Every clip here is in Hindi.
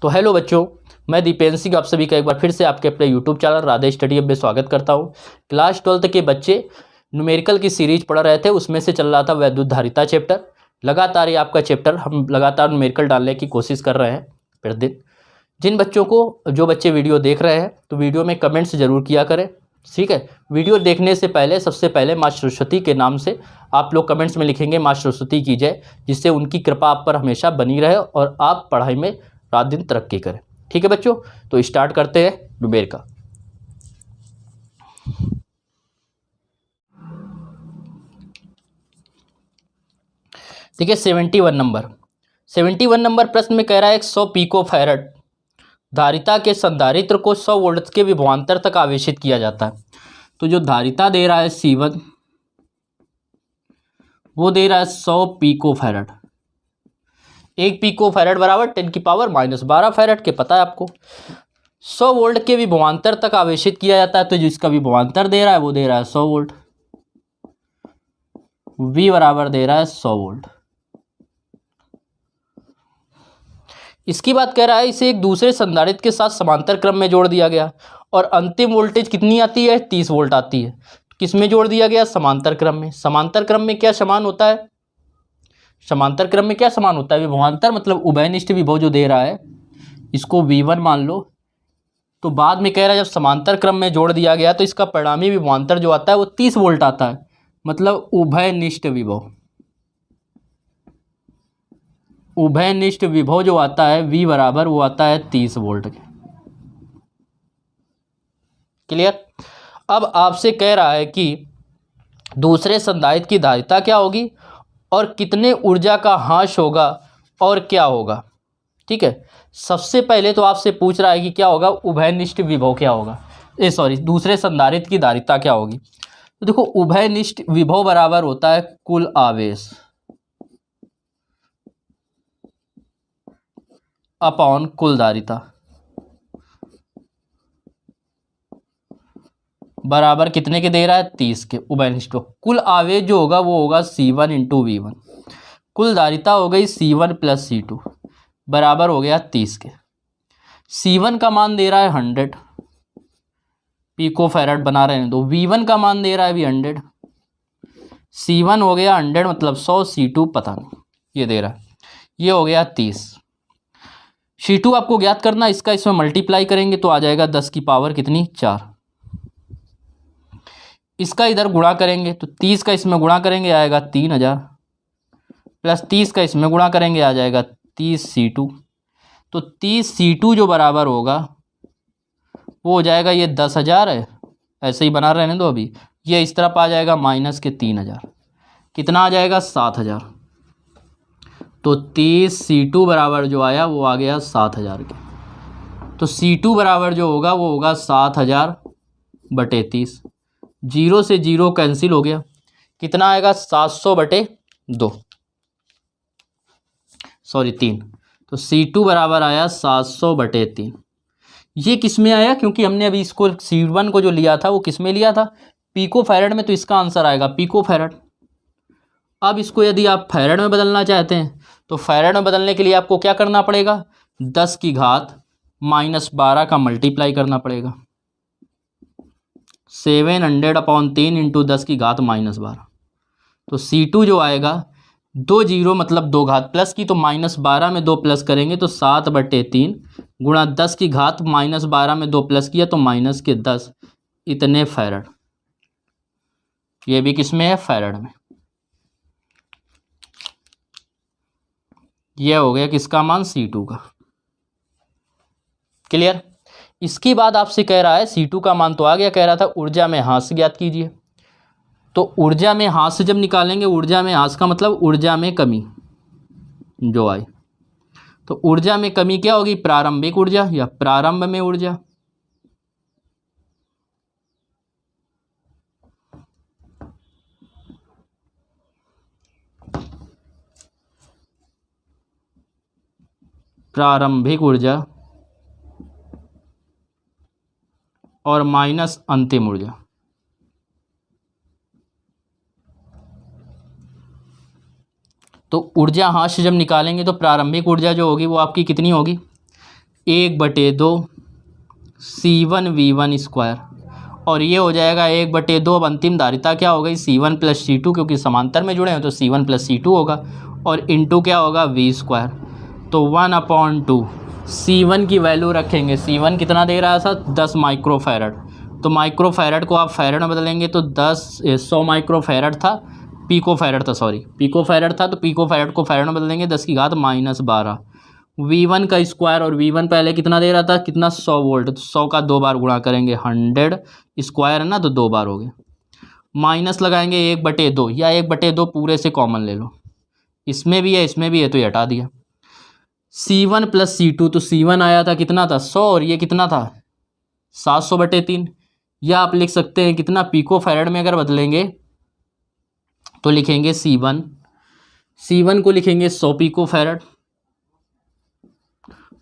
तो हेलो बच्चों, मैं दीपेंद्र सिंह आप सभी का एक बार फिर से आपके अपने YouTube channel Radhe study hub में स्वागत करता हूं। क्लास 12th के बच्चे न्यूमेरिकल की सीरीज पढ़ रहे थे, उसमें से चल रहा था वैद्युत धारिता चैप्टर। लगातार ये आपका चैप्टर हम लगातार न्यूमेरिकल डालने की कोशिश कर रहे हैं प्रतिदिन। जिन बच्चों को जो बच्चे वीडियो देख रहे हैं तो वीडियो में कमेंट्स जरूर किया करें, ठीक है। वीडियो देखने से पहले सबसे पहले माँ सरस्वती के नाम से आप लोग कमेंट्स में लिखेंगे माँ सरस्वती की जय, जिससे उनकी कृपा आप पर हमेशा बनी रहे और आप पढ़ाई में रात दिन तरक्की करें। ठीक है बच्चों, तो स्टार्ट करते हैं न्यूमेरिकल। ठीक है, 71 नंबर प्रश्न में कह रहा है 100 पिको फैरड धारिता के संधारित्र को 100 वोल्ट के विभवांतर तक आवेशित किया जाता है। तो जो धारिता दे रहा है C1 वो दे रहा है 100 पिको फैरड। 1 पिको फैरड बराबर 10⁻⁻12 फैरड के, पता है आपको। 100 वोल्ट के विभवांतर तक आवेशित किया जाता है, तो जिसका विभवांतर दे रहा है वो दे रहा है 100 वोल्ट। V बराबर दे रहा है 100 वोल्ट। इसकी बात कह रहा है इसे एक दूसरे संधारित्र के साथ समांतर क्रम में जोड़ दिया गया और अंतिम वोल्टेज कितनी आती है, 30 वोल्ट आती है। किस में जोड़ दिया गया, समांतर क्रम में। समांतर क्रम में क्या समान होता है, समांतर क्रम में क्या समान होता है, विभवांतर मतलब उभयनिष्ठ विभव जो दे रहा है इसको V1 मान लो। तो बाद में कह रहा है जब समांतर क्रम में जोड़ दिया गया तो इसका परिणामी विभवांतर जो आता है वो 30 वोल्ट आता है, मतलब उभयनिष्ठ विभव। उभयनिष्ठ विभव जो आता है V बराबर वो आता है 30 वोल्ट के। क्लियर। अब आपसे कह रहा है कि दूसरे संधारित्र की धारिता क्या होगी और कितने ऊर्जा का ह्रास होगा और क्या होगा। ठीक है, सबसे पहले तो आपसे पूछ रहा है कि क्या होगा, उभयनिष्ठ विभव क्या होगा, दूसरे संधारित्र की धारिता क्या होगी। तो देखो उभयनिष्ठ विभव बराबर होता है कुल आवेश अपॉन कुल धारिता बराबर कितने के दे रहा है, 30 के। उभयनिष्ठ कुल आवेश जो होगा वो होगा C1 × V1। कुल धारिता हो गई C1 + C2 बराबर हो गया 30 के। C1 का मान दे रहा है 100 पिको फैरड बना रहे हैं, तो V1 का मान दे रहा है भी 100। C1 हो गया 100 मतलब 100, C2 पता नहीं ये दे रहा है, ये हो गया 30। C2 आपको ज्ञात करना, इसका इसमें मल्टीप्लाई करेंगे तो आ जाएगा 10 की पावर कितनी, 4। इसका इधर गुणा करेंगे तो 30 का इसमें गुणा करेंगे आएगा 3000 प्लस 30 का इसमें गुणा करेंगे आ जाएगा 30 C2। तो 30 C2 जो बराबर होगा वो हो जाएगा, ये 10,000 है ऐसे ही बना रहने दो अभी, ये इस तरफ आ जाएगा माइनस के 3000, कितना आ जाएगा 7000। तो 30 C2 बराबर जो आया वो आ गया 7000 के। तो C2 बराबर जो होगा वो होगा 7000 बटे 30। 0 से 0 कैंसिल हो गया, कितना आएगा 700 बटे 2 3। तो C2 बराबर आया 700 बटे 3। ये किस में आया, क्योंकि हमने अभी इसको C1 को जो लिया था वो किस में लिया था, पिको फैरड में, तो इसका आंसर आएगा पिको फैरड। अब इसको यदि आप फैरड में बदलना चाहते हैं तो फैरड में बदलने के लिए आपको क्या करना पड़ेगा, 10 की घात -12 का मल्टीप्लाई करना पड़ेगा। 700/3 × 10 की घात -12। तो C2 जो आएगा 2 0 मतलब 2 घात प्लस की, तो -12 में 2 प्लस करेंगे तो 7/3 गुणा 10 की घात -12 में 2 प्लस किया तो -10 इतने फैरड। ये भी किस में है, फैरड में। यह हो गया किसका मान, C2 का। क्लियर। इसके बाद आपसे कह रहा है C2 का मान तो आ गया, कह रहा था ऊर्जा में ह्रास ज्ञात कीजिए। तो ऊर्जा में ह्रास जब निकालेंगे, ऊर्जा में ह्रास का मतलब ऊर्जा में कमी जो आई, तो ऊर्जा में कमी क्या होगी, प्रारंभिक ऊर्जा या प्रारंभ में ऊर्जा। प्रारंभिक ऊर्जा और माइनस अंतिम ऊर्जा। तो ऊर्जा ह्रास जब निकालेंगे तो प्रारंभिक ऊर्जा जो होगी वो आपकी कितनी होगी, 1/2 C1V1 स्क्वायर, और ये हो जाएगा 1/2। अब अंतिम धारिता क्या हो गई, C1 + C2, क्योंकि समांतर में जुड़े हैं तो C1 + C2 होगा, और इंटू क्या होगा V², तो 1/2। C1 की वैल्यू रखेंगे, C1 कितना दे रहा था 10 माइक्रोफैरड, तो माइक्रोफैरड को आप फैरड में बदलेंगे तो 100 माइक्रोफैरड था, पिकोफैरड था, सॉरी पिकोफैरड था, तो पिकोफैरड को फैरड में बदलेंगे 10⁻−12। V1 का स्क्वायर, और V1 पहले कितना दे रहा था, कितना 100 वोल्ट, तो 100 का 2 बार गुणा करेंगे, 100 स्क्वायर है ना, तो 2 बार हो गए। माइनस लगाएंगे 1/2, या 1/2 पूरे से कॉमन ले लो, इसमें भी है इसमें भी है तो ये हटा दिया। C1 + C2, तो C1 आया था कितना था 100, और ये कितना था 700/3, या आप लिख सकते हैं कितना पिकोफैरड में अगर बदलेंगे तो लिखेंगे C1 को लिखेंगे 100 पिकोफैरड,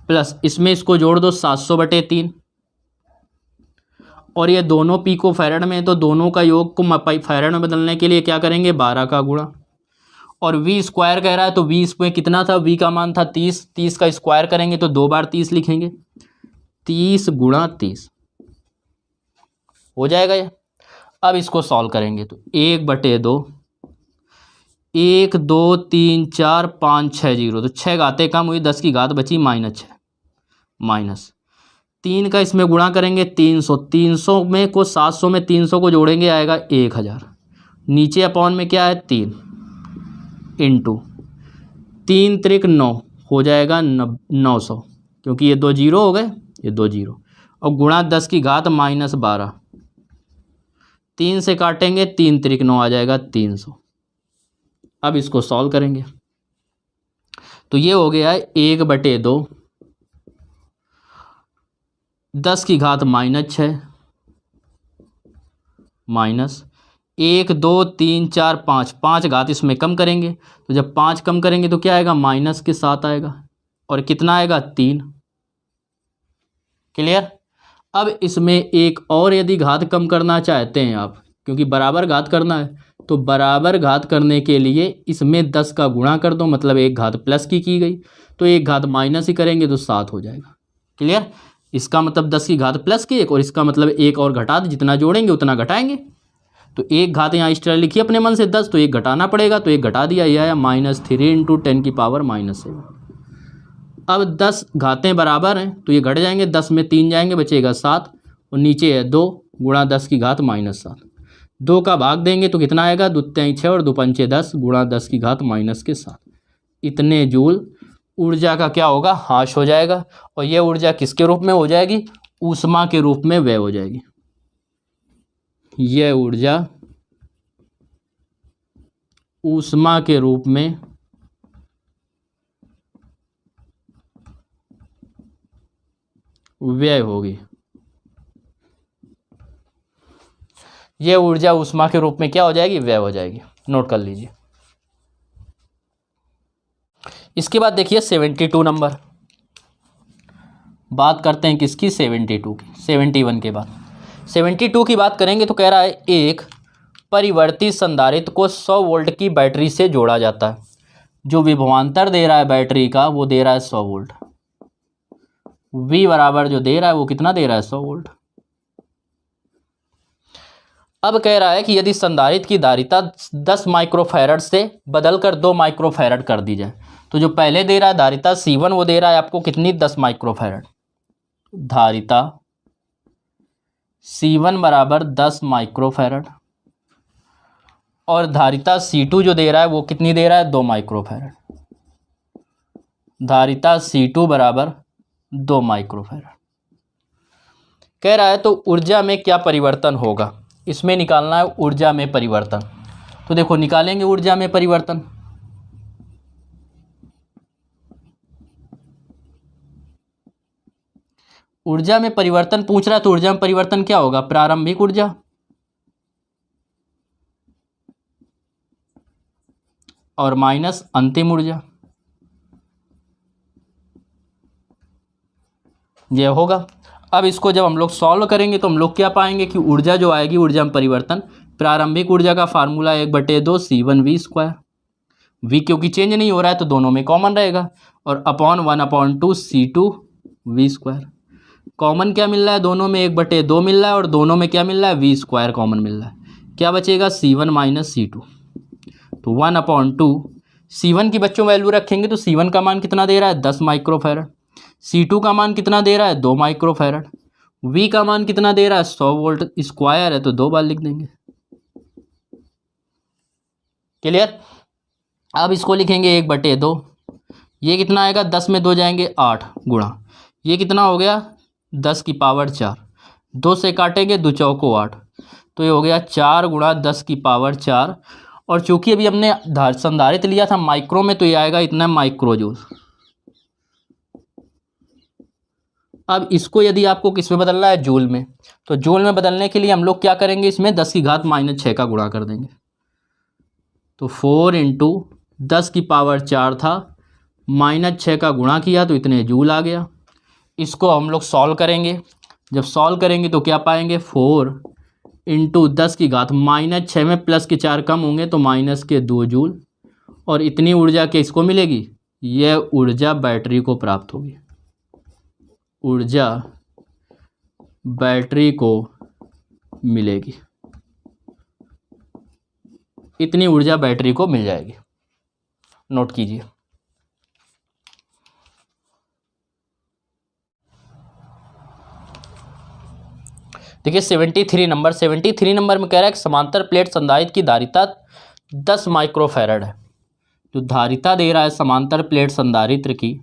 प्लस इसमें इसको जोड़ दो 700/3, और ये दोनों पिकोफैरड में, तो दोनों का योग को फैरड में बदलने के लिए क्या करेंगे 12 का गुणा, और V² कह रहा है तो V में कितना था, V का मान था 30, 30 का स्क्वायर करेंगे तो 2 बार 30 लिखेंगे, 30 × 30 हो जाएगा ये। अब इसको सॉल्व करेंगे तो 1/2, 1 2 3 4 5 6 0, तो 6 घातें कम हुई, 10 की घात बची -6, माइनस 3 का इसमें गुणा करेंगे 300, 300 में को 700 में 300 को जोड़ेंगे आएगा 1000, नीचे अपॉन में क्या है 3, इंटू 3 त्रिक 9 हो जाएगा 900, क्योंकि ये 2 जीरो हो गए, ये 2 जीरो, और गुणा 10 की घात -12, 3 से काटेंगे 3 त्रिक 9 आ जाएगा 300। अब इसको सॉल्व करेंगे तो ये हो गया 1/2 10 की घात -6 माइनस 1 2 3 4 5, 5 घात इसमें कम करेंगे, तो जब 5 कम करेंगे तो क्या आएगा माइनस के साथ आएगा, और कितना आएगा 3। क्लियर। अब इसमें एक और यदि घात कम करना चाहते हैं आप, क्योंकि बराबर घात करना है, तो बराबर घात करने के लिए इसमें 10 का गुणा कर दो, मतलब एक घात प्लस की गई, तो एक घात माइनस ही करेंगे तो 7 हो जाएगा। क्लियर। इसका मतलब 10 की घात प्लस की 1, और इसका मतलब एक और घटा दे, जितना जोड़ेंगे उतना घटाएंगे, तो एक घात यहाँ इस तरह लिखिए अपने मन से 10, तो एक घटाना पड़ेगा, तो एक घटा दिया, यह आया -3 × 10⁻⁻7। अब 10 घातें बराबर हैं तो ये घट जाएंगे, 10 में 3 जाएंगे बचेगा 7, और नीचे है 2 गुणा 10 की घात -7, 2 का भाग देंगे तो कितना आएगा 2 × 6 और 2 × 5 = 10 गुणा 10 की घात -7। इतने जूल ऊर्जा का क्या होगा, ह्रास हो जाएगा, और यह ऊर्जा किसके रूप में हो जाएगी, ऊष्मा के रूप में व्यय हो जाएगी। यह ऊर्जा ऊष्मा के रूप में व्यय होगी। यह ऊर्जा ऊष्मा के रूप में क्या हो जाएगी, व्यय हो जाएगी। नोट कर लीजिए। इसके बाद देखिए 72 नंबर, बात करते हैं किसकी, 72 की। 71 के बाद 72 की बात करेंगे तो कह रहा है एक परिवर्ती संधारित्र को 100 वोल्ट की बैटरी से जोड़ा जाता है। जो विभवांतर दे रहा है बैटरी का वो दे रहा है 100 वोल्ट, V बराबर जो दे रहा है वो कितना दे रहा है 100 वोल्ट। अब कह रहा है कि यदि संधारित्र की धारिता 10 माइक्रोफैरड से बदलकर 2 माइक्रोफैरड कर दी जाए, तो जो पहले दे रहा है धारिता C1 वो दे रहा है आपको कितनी 10 माइक्रोफैरड। धारिता C1 बराबर 10 माइक्रोफैरड, और धारिता C2 जो दे रहा है वो कितनी दे रहा है 2 माइक्रोफैरड। धारिता C2 बराबर 2 माइक्रोफैरड। कह रहा है तो ऊर्जा में क्या परिवर्तन होगा, इसमें निकालना है ऊर्जा में परिवर्तन। तो देखो निकालेंगे ऊर्जा में परिवर्तन। ऊर्जा में परिवर्तन पूछ रहा है तो ऊर्जा में परिवर्तन क्या होगा, प्रारंभिक ऊर्जा और माइनस अंतिम ऊर्जा, यह होगा। अब इसको जब हम लोग सॉल्व करेंगे तो हम लोग क्या पाएंगे कि ऊर्जा जो आएगी ऊर्जा में परिवर्तन, प्रारंभिक ऊर्जा का फार्मूला 1/2 C1V², V क्योंकि चेंज नहीं हो रहा है तो दोनों में कॉमन रहेगा, और upon 1/2 C2 we square. Common क्या मिल रहा है दोनों में, 1/2 मिल रहा है और दोनों में क्या मिल रहा है, वी स्क्वायर कॉमन मिल रहा है। क्या बचेगा, C1 माइनस C2। तो 1/2 C1 की बच्चों वैल्यू रखेंगे तो C1 का मान कितना दे रहा है, 10 माइक्रोफैरड। C2 का मान कितना दे रहा है, 2 माइक्रोफैरड। V का मान कितना दे रहा है, 100 वोल्ट। स्क्वायर है तो 2 बार लिख देंगे। क्लियर। अब इसको लिखेंगे 1/2। ये कितना आएगा, 10 में 2 जाएंगे 8 गुणा, ये कितना हो गया 10 की पावर 4। 2 से काटेंगे 2 चौको 8, तो ये हो गया 4 गुणा 10 की पावर 4। और चूंकि अभी हमने संधारित्र लिया था माइक्रो में, तो ये आएगा इतना माइक्रो जूल। अब इसको यदि आपको किस में बदलना है, जूल में, तो जूल में बदलने के लिए हम लोग क्या करेंगे, इसमें 10 की घात -6 का गुणा कर देंगे। तो 4 इंटू 10 की पावर 4 था, -6 का गुणा किया तो इतने जूल आ गया। इसको हम लोग सॉल्व करेंगे। जब सॉल्व करेंगे तो क्या पाएंगे, 4 इंटू 10 की घात -6 में प्लस के 4 कम होंगे तो -2 जूल। और इतनी ऊर्जा किसको मिलेगी, यह ऊर्जा बैटरी को प्राप्त होगी। ऊर्जा बैटरी को मिलेगी, इतनी ऊर्जा बैटरी को मिल जाएगी। नोट कीजिए। देखिए 73 नंबर में कह रहा है कि समांतर प्लेट संधारित्र की धारिता 10 माइक्रोफैरड है। जो धारिता दे रहा है समांतर प्लेट संधारित्र की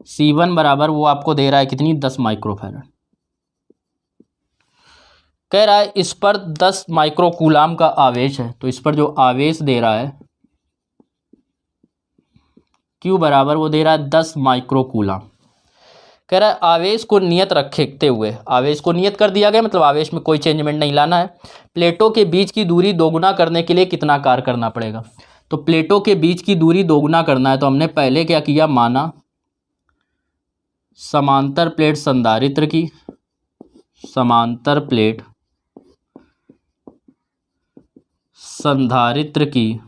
C1 बराबर वो आपको दे रहा है कितनी, 10 माइक्रोफैरड। कह रहा है इस पर 10 माइक्रो कूलाम का आवेश है। तो इस पर जो आवेश दे रहा है Q बराबर वो दे रहा है 10 माइक्रो कूलाम। कह रहा है आवेश को नियत रखते हुए, आवेश को नियत कर दिया गया, मतलब आवेश में कोई चेंजमेंट नहीं लाना है। प्लेटों के बीच की दूरी दोगुना करने के लिए कितना कार्य करना पड़ेगा। तो प्लेटों के बीच की दूरी दोगुना करना है तो हमने पहले क्या किया, माना समांतर प्लेट संधारित्र की, समांतर प्लेट संधारित्र की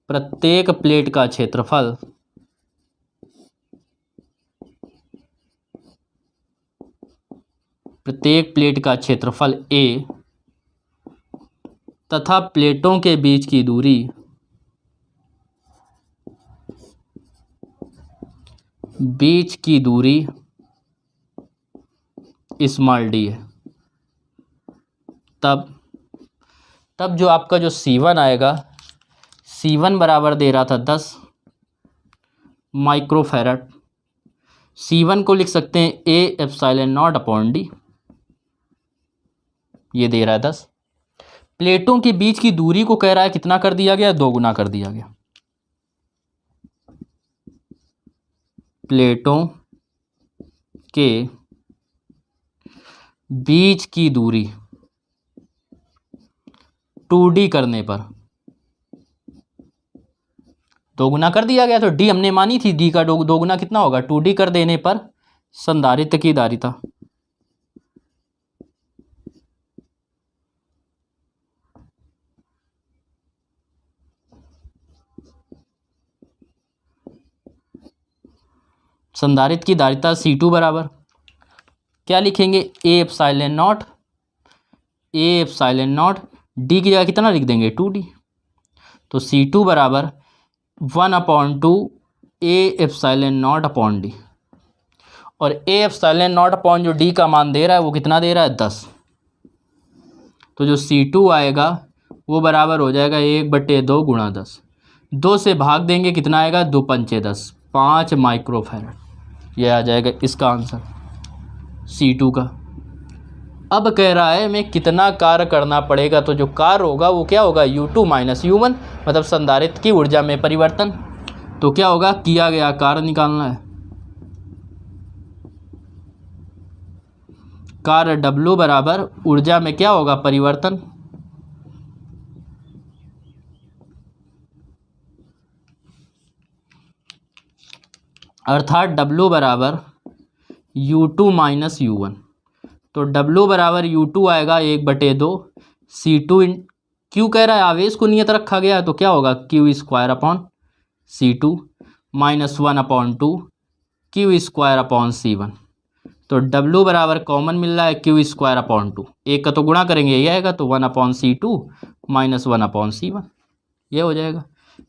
प्रत्येक प्लेट का क्षेत्रफल प्रत्येक प्लेट का क्षेत्रफल A तथा प्लेटों के बीच की दूरी स्मॉल d है। तब जो आपका जो C1 आएगा, C1 बराबर दे रहा था 10 माइक्रोफैरड। C1 को लिख सकते हैं A epsilon not upon D, ये दे रहा है 10। प्लेटों के बीच की दूरी को कह रहा है कितना कर दिया गया, 2 गुना कर दिया गया। प्लेटों के बीच की दूरी 2D करने पर 2 गुना कर दिया गया। तो D हमने मानी थी, D का 2 गुना कितना होगा, 2D कर देने पर संधारित्र की धारिता। संधारित्र की धारिता C2 बराबर क्या लिखेंगे, A एप्सिलॉन नॉट D की जगह कितना लिख देंगे, 2D। तो C2 बराबर 1/2 A epsilon not upon D। और A एप्सिलॉन नॉट अपॉन जो D का मान दे रहा है वो कितना दे रहा है, 10। तो जो C2 आएगा वो बराबर हो जाएगा 1/2 गुणा 10। 2 से भाग देंगे कितना आएगा, 2 पंचे 10, 5 माइक्रोफैरड। ये आ जाएगा इसका आंसर C2 का। अब कह रहा है हमें कितना कार्य करना पड़ेगा। तो जो कार्य होगा वो क्या होगा, U2 माइनस U1, मतलब संधारित्र की ऊर्जा में परिवर्तन। तो क्या होगा, किया गया कार्य निकालना है। कार्य W बराबर ऊर्जा में क्या होगा, परिवर्तन, अर्थात W बराबर U2 माइनस U1। तो W बराबर U2 आएगा 1/2 C2 Q कह रहा है आवेश को नियत रखा गया है तो क्या होगा, Q² upon C2 minus 1/2 Q square upon C1। तो W बराबर कॉमन मिल रहा है क्यू स्क्वायर अपॉन 2, एक का तो गुणा करेंगे यही आएगा, तो 1/C2 माइनस 1/C1 ये हो जाएगा।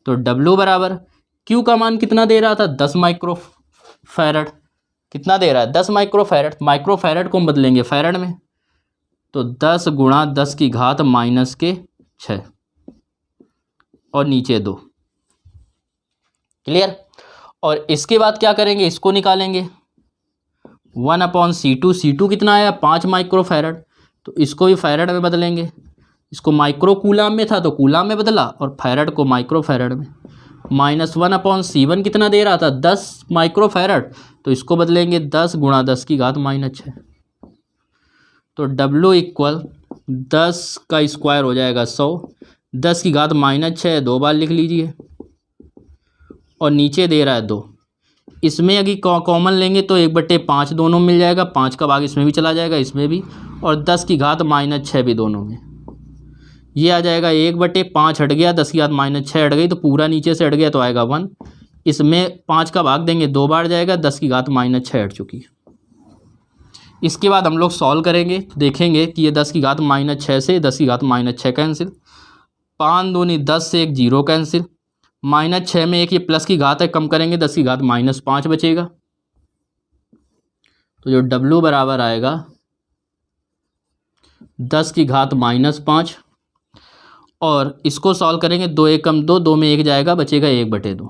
तो W बराबर Q का मान कितना दे रहा था 10 माइक्रो फैरड, कितना दे रहा है 10 माइक्रो फैरड, माइक्रो फैरड को हम बदलेंगे फैरड में, तो 10 गुणा 10 की घात माइनस के 6 और नीचे 2। क्लियर। और इसके बाद क्या करेंगे, इसको निकालेंगे 1/C2, C2 कितना आया 5 माइक्रो फैरड, तो इसको भी फैरड में बदलेंगे, इसको माइक्रो कूलाम में था तो कूलाम में बदला और फैरड को माइक्रो फैरड में, माइनस 1/C1 कितना दे रहा था 10 माइक्रो फैरड, तो इसको बदलेंगे 10 गुणा 10 की घात माइनस 6। तो W इक्वल 10 का स्क्वायर हो जाएगा 100, 10 की घात माइनस 6 दो बार लिख लीजिए और नीचे दे रहा है 2। इसमें अगर कॉमन लेंगे तो 1/5 दोनों मिल जाएगा, 5 का भाग इसमें भी चला जाएगा इसमें भी, और 10 की घात माइनस 6 भी दोनों में, ये आ जाएगा 1/5 हट गया, 10 की घात माइनस 6 हट गई तो पूरा नीचे से हट गया तो आएगा 1, इसमें 5 का भाग देंगे 2 बार जाएगा, 10 की घात माइनस 6 हट चुकी है। इसके बाद हम लोग सॉल्व करेंगे तो देखेंगे कि ये 10 की घात माइनस 6 से 10 की घात माइनस 6 कैंसिल, 5 दूनी 10 से 1 0 कैंसिल, माइनस 6 में एक ये प्लस की घात है कम करेंगे 10 की घात माइनस 5 बचेगा, तो जो W बराबर आएगा 10 की घात माइनस 5, और इसको सॉल्व करेंगे 2 1 कम 2, 2 में 1 जाएगा बचेगा 1/2,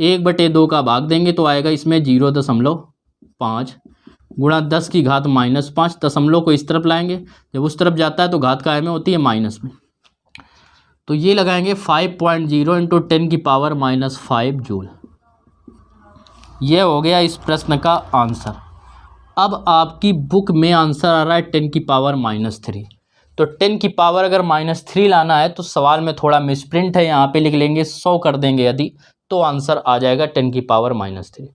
1/2 का भाग देंगे तो आएगा इसमें 0.5 गुणा 10 की घात माइनस 5, दशमलव को इस तरफ लाएंगे, जब उस तरफ जाता है तो घात काय में होती है माइनस में, तो ये लगाएंगे 5.0 इंटू 10 की पावर माइनस 5 जूल। ये हो गया इस प्रश्न का आंसर। अब आपकी बुक में आंसर आ रहा है 10 की पावर माइनस 3, तो 10 की पावर अगर माइनस 3 लाना है तो सवाल में थोड़ा मिसप्रिंट है, यहाँ पे लिख लेंगे 100 कर देंगे यदि, तो आंसर आ जाएगा 10 की पावर माइनस 3।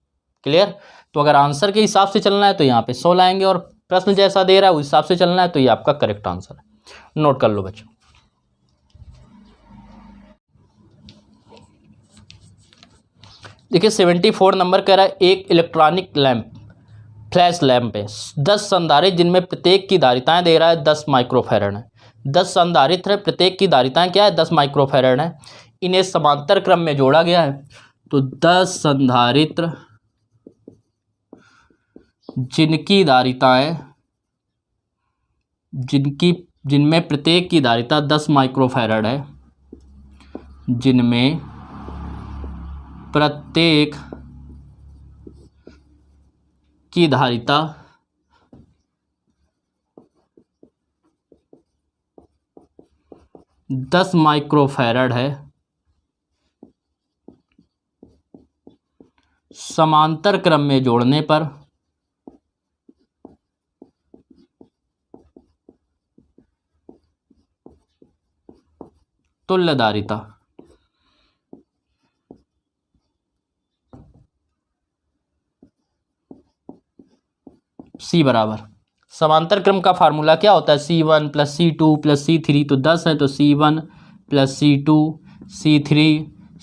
क्लियर। तो अगर आंसर के हिसाब से चलना है तो यहाँ पे 100 लाएंगे, और प्रश्न जैसा दे रहा है उस हिसाब से चलना है तो ये आपका करेक्ट आंसर है। नोट कर लो बच्चों। देखिए 74 नंबर कह रहा है एक इलेक्ट्रॉनिक लैंप फ्लैश लैंप है, 10 संधारित्र जिनमें प्रत्येक की धारिताएं दे रहा है 10 माइक्रोफैरड है, 10 संधारित्र है प्रत्येक की धारिताएं क्या है 10 माइक्रोफैरड है, इन्हें समांतर क्रम में जोड़ा गया है, तो 10 संधारित्र जिनकी धारिताएं जिनमें प्रत्येक की धारिता 10 माइक्रोफैरड है, जिनमें प्रत्येक की धारिता 10 माइक्रोफैरड है, समांतर क्रम में जोड़ने पर तुल्य धारिता C बराबर, समांतर क्रम का फार्मूला क्या होता है C1 plus C2 plus C3, तो 10 है तो C1 plus C2 C3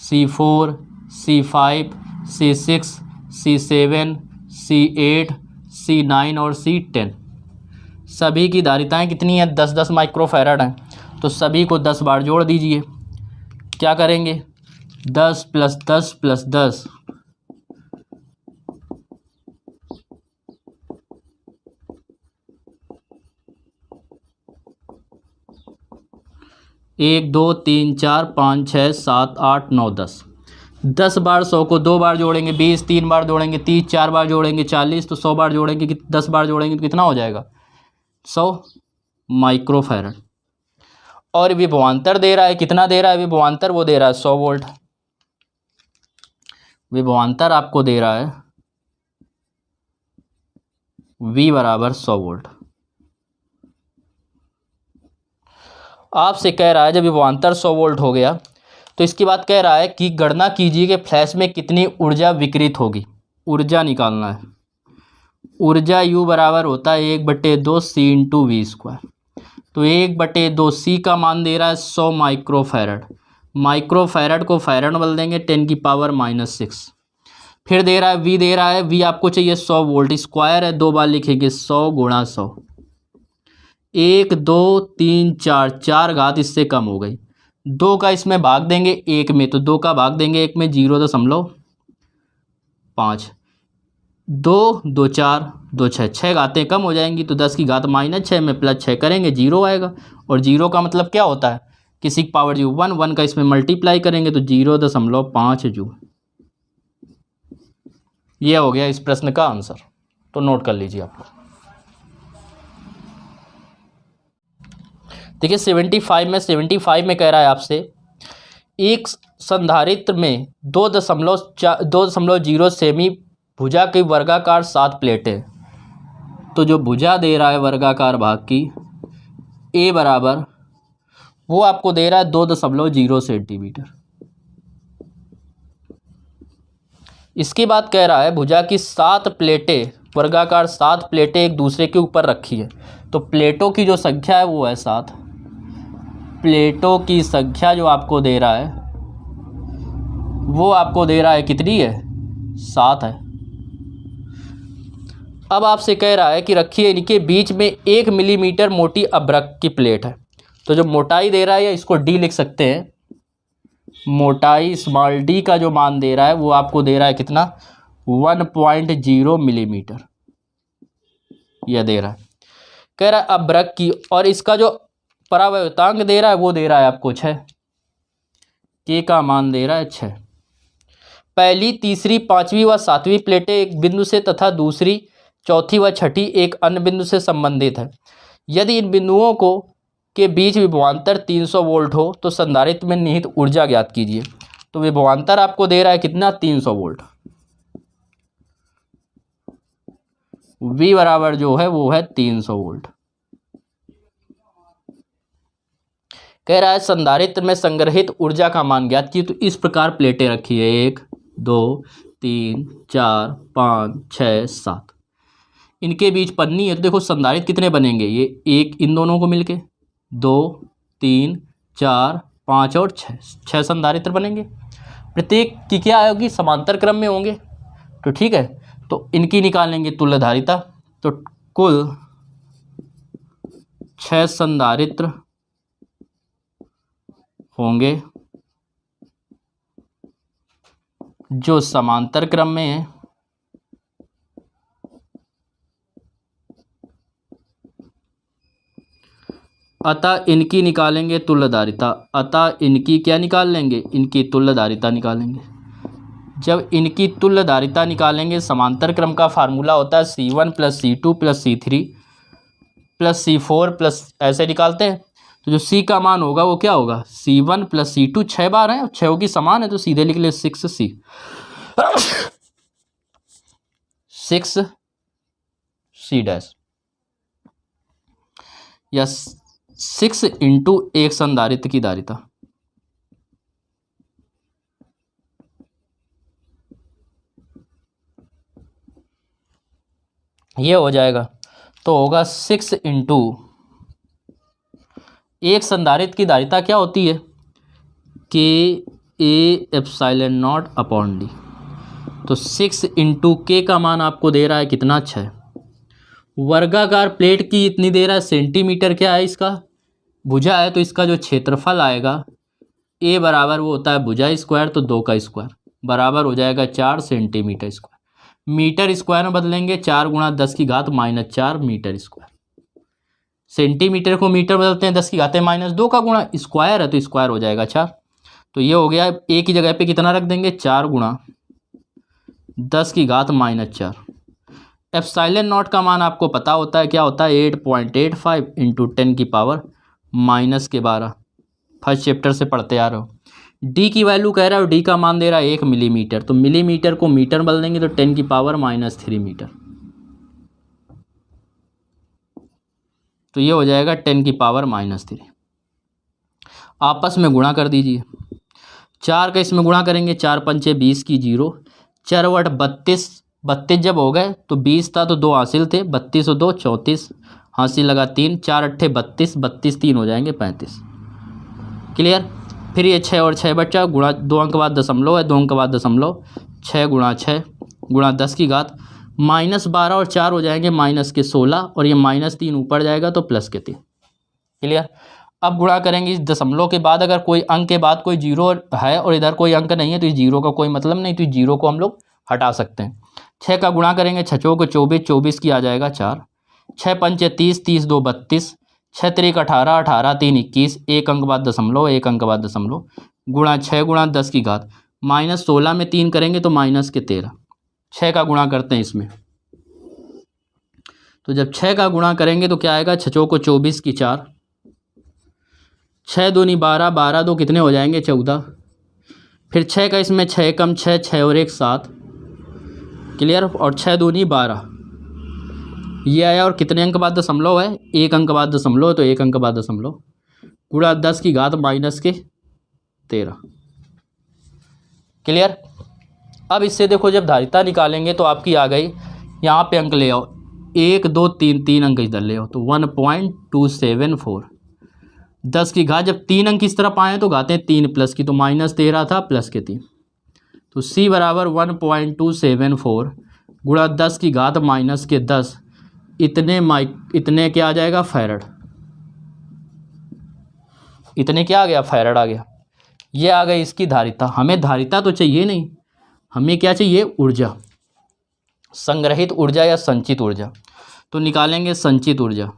C4 C5 C6 C7 C8 C9 और C10, सभी की धारिताएं कितनी हैं 10-10 माइक्रोफैरड हैं, तो सभी को 10 बार जोड़ दीजिए। क्या करेंगे 10 प्लस 10 प्लस 10, 1 2 3 4 5 6 7 8 9 10, 10 बार 100 को 2 बार जोड़ेंगे 20, 3 बार जोड़ेंगे 30, 4 बार जोड़ेंगे 40, तो 100 बार जोड़ेंगे 10 बार जोड़ेंगे तो कितना हो जाएगा 100 माइक्रोफैरड। और विभवांतर दे रहा है, कितना दे रहा है विभवांतर, वो दे रहा है 100 वोल्ट, विभवांतर आपको दे रहा है V बराबर 100 वोल्ट। आपसे कह रहा है जब विभवांतर 100 वोल्ट हो गया तो इसके बाद कह रहा है कि गणना कीजिए कि फ्लैश में कितनी ऊर्जा विकिरित होगी, ऊर्जा निकालना है। ऊर्जा U बराबर होता है 1/2 C इंटू वी स्क्वायर, तो 1/2 C का मान दे रहा है 100 माइक्रोफैरड, माइक्रोफैरड को फैरड बदल देंगे 10 की पावर माइनस 6, फिर दे रहा है V, दे रहा है V आपको चाहिए 100 वोल्ट, स्क्वायर है 2 बार लिखेंगे 100 गुणा 100, 1 2 3 4, 4 घात इससे कम हो गई। 2 का इसमें भाग देंगे 1 में, तो 2 का भाग देंगे 1 में 0.5, 2 2 4 2 6, 6 घातें कम हो जाएंगी, तो 10 की घात -6 में +6 करेंगे 0 आएगा। और 0 का मतलब क्या होता है, किसी की पावर जो 1, 1 का इसमें मल्टीप्लाई करेंगे तो 0.5 जूल। ये हो गया इस प्रश्न का आंसर, तो नोट कर लीजिए आप। देखिए 75 में कह रहा है आपसे एक संधारित्र में 2.0 सेमी भुजा की वर्गाकार 7 प्लेटें, तो जो भुजा दे रहा है वर्गाकार भाग की ए बराबर, वो आपको दे रहा है 2.0 सेंटीमीटर। इसके बाद कह रहा है भुजा की 7 प्लेटें, वर्गाकार 7 प्लेटें एक दूसरे के ऊपर रखी है, तो प्लेटों की जो संख्या है वो है 7। प्लेटों की संख्या जो आपको दे रहा है वो आपको दे रहा है कितनी है, 7 है। अब आपसे कह रहा है कि रखिए इनके बीच में 1 मिलीमीटर मोटी अभ्रक की प्लेट है, तो जो मोटाई दे रहा है या इसको डी लिख सकते हैं, मोटाई स्मॉल डी का जो मान दे रहा है वो आपको दे रहा है कितना, 1.0 मिलीमीटर, यह दे रहा है। कह रहा है अभ्रक की, और इसका जो परावर्तांक दे रहा है वो दे रहा है आपको 6, के का मान दे रहा है 6। पहली, तीसरी, पांचवी व सातवीं प्लेटें एक बिंदु से तथा दूसरी, चौथी व छठी एक अन्य बिंदु से संबंधित है। यदि इन बिंदुओं को के बीच विभवांतर 300 वोल्ट हो तो संधारित्र में निहित ऊर्जा ज्ञात कीजिए। तो विभवांतर आपको दे रहा है कितना, 300 वोल्ट। V बराबर जो है वो है 300 वोल्ट। कह रहा है संधारित्र में संग्रहित ऊर्जा का मान ज्ञात कीजिए। तो इस प्रकार प्लेटें रखी है, 1 2 3 4 5 6 7, इनके बीच पन्नी है। तो देखो संधारित्र कितने बनेंगे, ये 1 इन दोनों को मिलके, 2 3 4 5 और 6 संधारित्र बनेंगे। प्रत्येक की क्या होगी, समांतर क्रम में होंगे। तो ठीक है, तो इनकी निकालेंगे तुल्यधारिता। तो कुल 6 संधारित्र होंगे जो समांतर क्रम में है, अतः इनकी निकालेंगे तुल्यधारिता। अतः इनकी क्या निकाल लेंगे, इनकी तुल्यधारिता निकालेंगे। जब इनकी तुल्यधारिता निकालेंगे, समांतर क्रम का फार्मूला होता है C1 + C2 + C3 + C4 plus, ऐसे निकालते हैं। तो जो C का मान होगा वो क्या होगा, C1 + C2, 6 बार है, 6 की समान है, तो सीधे लिख ले 6C 6C डैश, या 6 × एक संधारित्र की धारिता। ये हो जाएगा, तो होगा 6 × एक संधारित्र की धारिता क्या होती है, K(A)ε0/D। तो 6 × K का मान आपको दे रहा है कितना, 6। वर्गाकार प्लेट की इतनी दे रहा है सेंटीमीटर, क्या है इसका, भुजा है, तो इसका जो क्षेत्रफल आएगा A बराबर वो होता है भुजा स्क्वायर, तो 2 का स्क्वायर बराबर हो जाएगा 4 सेंटीमीटर स्क्वायर। मीटर स्क्वायर में बदलेंगे, 4 × 10⁻⁴ मीटर स्क्वायर। सेंटीमीटर को मीटर बदलते हैं, 10⁻2 का गुणा, स्क्वायर है तो स्क्वायर हो जाएगा 4। तो ये हो गया, ए की जगह पे कितना रख देंगे, 4 × 10⁻⁴। ε0 का मान आपको पता होता है, क्या होता है, 8.85 × 10⁻⁻12। फर्स्ट चैप्टर से पढ़ते आ रहे हो। डी की वैल्यू कह रहा है, डी का मान दे रहा है 1 मिलीमीटर, तो मिलीमीटर को मीटर बदल देंगे तो 10⁻³ मीटर। तो ये हो जाएगा 10⁻³ आपस में गुणा कर दीजिए। 4 का इसमें गुणा करेंगे, 4 पंचे 20 की 0, 4 × 8 32 जब हो गए तो 20 था तो 2 हासिल थे, 32 और 2 34, हासिल लगा 3, 4 × 8 32, 32 3 हो जाएंगे 35। क्लियर। फिर ये 6 और 6 बचा, गुणा 2 अंक बाद दशमलव है, 2 अंक बाद दशमलव, 6 × 6 गुणा 10 की घात -12 और 4 हो जाएंगे -16 और ये -3 ऊपर जाएगा तो +3। क्लियर। अब गुणा करेंगे इस दशमलव के बाद, अगर कोई अंक के बाद कोई जीरो है और इधर कोई अंक नहीं है तो इस जीरो का कोई मतलब नहीं, तो इस जीरो को हम लोग हटा सकते हैं। 6 का गुणा करेंगे 6 चौको 24, 24 की आ जाएगा 4, 6 पंचे 30, 30 2 32, 6 त्रिक 18, 18 3 21, एक अंक बाद दशमलव, एक अंक बाद दशमलव, गुणा 6 गुणा 10 की घात -16 में 3 करेंगे तो -13। 6 का गुणा करते हैं इसमें, तो जब 6 का गुणा करेंगे तो क्या आएगा, 6 चौको 24 की 4, 6 दूनी 12, 12 दो कितने हो जाएंगे 14, फिर 6 का इसमें 6 कम 6, 6 और 1 7। क्लियर। और 6 दूनी 12 ये आया, और कितने अंक बाद दशमलव है, एक अंक बाद दशमलव, तो एक अंक बाद दशमलव, गुणा 10 की घात -13। क्लियर। अब इससे देखो जब धारिता निकालेंगे तो आपकी आ गई, यहाँ पे अंक ले आओ 1 2 3, 3 अंक इधर ले आओ तो 1.274। 10 की घात जब 3 अंक इस तरफ आए तो घातें 3 प्लस की, तो -13 था प्लस के 3, तो C बराबर 1.274 गुणा 10 की घात -10, इतने क्या आ जाएगा, फैरड। इतने क्या आ गया, फैरड आ गया। ये आ गई इसकी धारिता। हमें धारिता तो चाहिए नहीं, हमें क्या चाहिए, ऊर्जा, संग्रहित ऊर्जा या संचित ऊर्जा। तो निकालेंगे संचित ऊर्जा।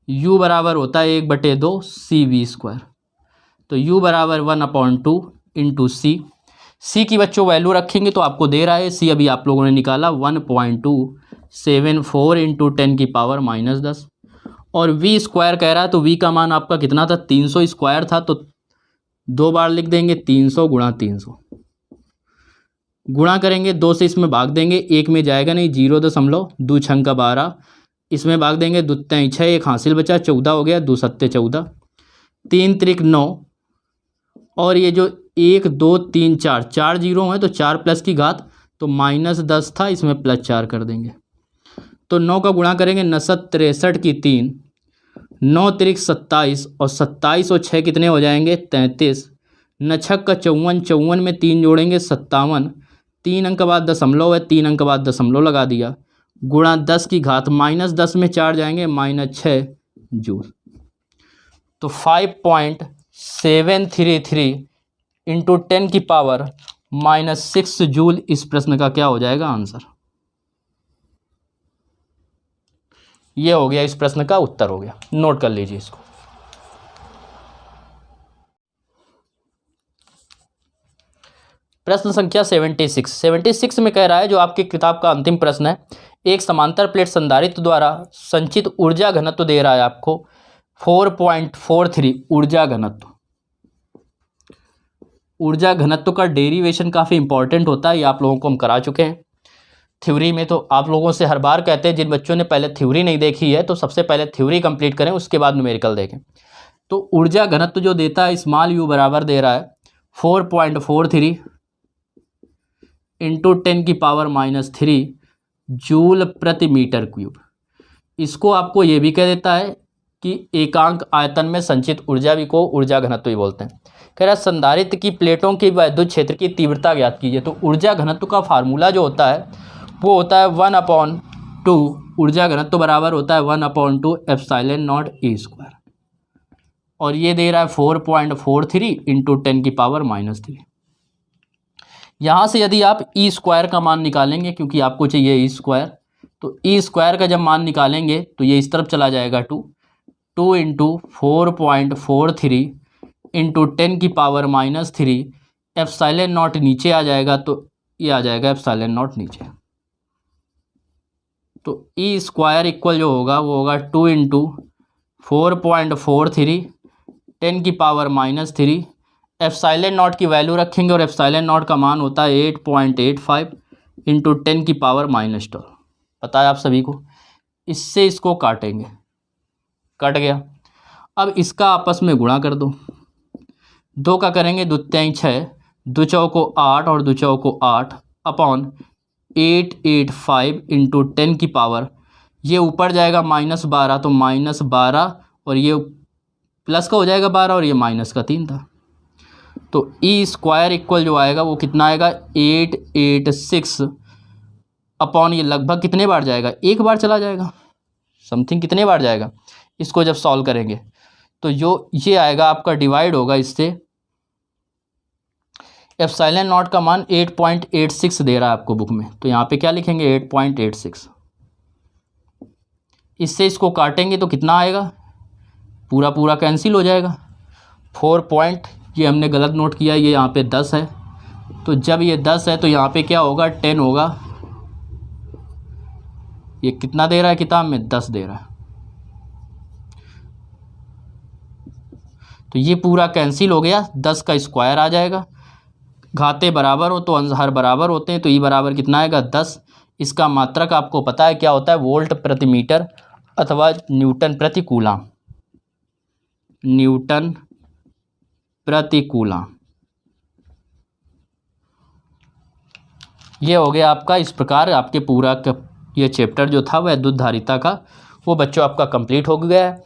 U बराबर होता है 1/2 CV², तो U बराबर 1/2 इंटू C की बच्चों वैल्यू रखेंगे तो आपको दे रहा है, C अभी आप लोगों ने निकाला 1.274 इंटू 10 की पावर -10, और V स्क्वायर कह रहा है तो V का मान आपका कितना था, 300 स्क्वायर था, तो 2 बार लिख देंगे 300 गुणा 300, गुणा करेंगे 2 से इसमें भाग देंगे, एक में जाएगा नहीं, 0.2 2 छंग का 12, इसमें भाग देंगे 2 3 6, एक हासिल बचा 14 हो गया, 2 7 14, 3 त्रिक 9, और ये जो 1 2 3 4 4 जीरो हैं तो 4 प्लस की घात, तो -10 था, इसमें +4 कर देंगे, तो 9 का गुणा करेंगे 9 63 की 3, 9 त्रिक 27, और 27 और 6 कितने हो जाएंगे 33, 9 छक का 54, 54 में 3 जोड़ेंगे 57, 3 अंक बाद दशमलव है, 3 अंक बाद दशमलव लगा दिया, गुणा 10 की घात -10 में 4 जाएंगे -6 जूल, तो 5.733 इंटू 10 की पावर -6 जूल इस प्रश्न का क्या हो जाएगा, आंसर। ये हो गया, इस प्रश्न का उत्तर हो गया, नोट कर लीजिए इसको। प्रश्न संख्या 76 में कह रहा है, जो आपकी किताब का अंतिम प्रश्न है, एक समांतर प्लेट संधारित्र द्वारा संचित ऊर्जा घनत्व दे रहा है आपको 4.43 ऊर्जा घनत्व। ऊर्जा घनत्व का डेरिवेशन काफ़ी इंपॉर्टेंट होता है, ये आप लोगों को हम करा चुके हैं थ्योरी में। तो आप लोगों से हर बार कहते हैं, जिन बच्चों ने पहले थ्योरी नहीं देखी है तो सबसे पहले थ्योरी कंप्लीट करें, उसके बाद न्यूमेरिकल देखें। तो ऊर्जा घनत्व जो देता है, स्मॉल u बराबर दे रहा है 4.43 इंटू 10 की पावर -3 जूल प्रति मीटर क्यूब। इसको आपको ये भी कह देता है कि एकांक आयतन में संचित ऊर्जा भी को ऊर्जा घनत्व ही बोलते हैं। कह रहा है संधारित्र की प्लेटों की विद्युत क्षेत्र की तीव्रता ज्ञात कीजिए। तो ऊर्जा घनत्व का फार्मूला जो होता है वो होता है 1/2, ऊर्जा घनत्व बराबर होता है 1/2 एप्सिलॉन नॉट E², और ये दे रहा है 4.43 इंटू 10 की पावर -3। यहाँ से यदि आप E² का मान निकालेंगे, क्योंकि आपको चाहिए E², तो E² का जब मान निकालेंगे तो ये इस तरफ चला जाएगा 2 इंटू 4.43 इंटू 10 की पावर -3, एप्सिलॉन नॉट नीचे आ जाएगा, तो ये आ जाएगा एप्सिलॉन नॉट नीचे। तो E² इक्वल जो होगा वो होगा 2 इंटू 4.43 10 की पावर -3, एप्सिलॉन नॉट की वैल्यू रखेंगे और एप्सिलॉन नॉट का मान होता है 8.85 इंटू 10 की पावर -12। पता है आप सभी को। इससे इसको काटेंगे, कट गया। अब इसका आपस में गुणा कर दो, 2 का करेंगे 2 3 6, 2 चौको 8 और 2 चौको 8 अपॉन 885 इंटू 10 की पावर, ये ऊपर जाएगा -12 तो -12, और ये प्लस का हो जाएगा 12 और ये माइनस का 3 था, तो ई स्क्वायर इक्वल जो आएगा वो कितना आएगा 886 अपॉन ये लगभग कितने बार जाएगा, एक बार चला जाएगा, समथिंग कितने बार जाएगा। इसको जब सॉल्व करेंगे तो जो ये आएगा आपका डिवाइड होगा इससे, एप्सिलॉन नॉट का मान 8.86 दे रहा है आपको बुक में, तो यहाँ पे क्या लिखेंगे 8.86। इससे इसको काटेंगे तो कितना आएगा, पूरा पूरा कैंसिल हो जाएगा। 4 पॉइंट ये हमने गलत नोट किया, ये यहाँ पे 10 है, तो जब ये 10 है तो यहाँ पे क्या होगा 10 होगा। ये कितना दे रहा है किताब में, 10 दे रहा है, तो ये पूरा कैंसिल हो गया। 10 का स्क्वायर आ जाएगा, घाते बराबर हो तो अंशहर बराबर होते हैं, तो ई बराबर कितना आएगा 10। इसका मात्रक आपको पता है क्या होता है, वोल्ट प्रति मीटर अथवा न्यूटन प्रति कूलाम, न्यूटन प्रति कूलाम। ये हो गया आपका। इस प्रकार आपके पूरा ये चैप्टर जो था वैद्युत धारिता का वो बच्चों आपका कंप्लीट हो गया है।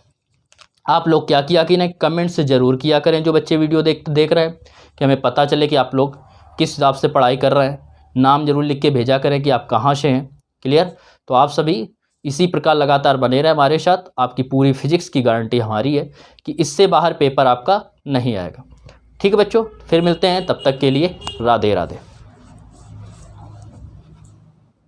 आप लोग क्या किया कि नहीं, कमेंट से ज़रूर किया करें जो बच्चे वीडियो देख रहे हैं, कि हमें पता चले कि आप लोग किस हिसाब से पढ़ाई कर रहे हैं। नाम जरूर लिख के भेजा करें कि आप कहाँ से हैं। क्लियर। तो आप सभी इसी प्रकार लगातार बने रहें हमारे साथ। आपकी पूरी फिजिक्स की गारंटी हमारी है कि इससे बाहर पेपर आपका नहीं आएगा। ठीक है बच्चों, फिर मिलते हैं, तब तक के लिए राधे राधे।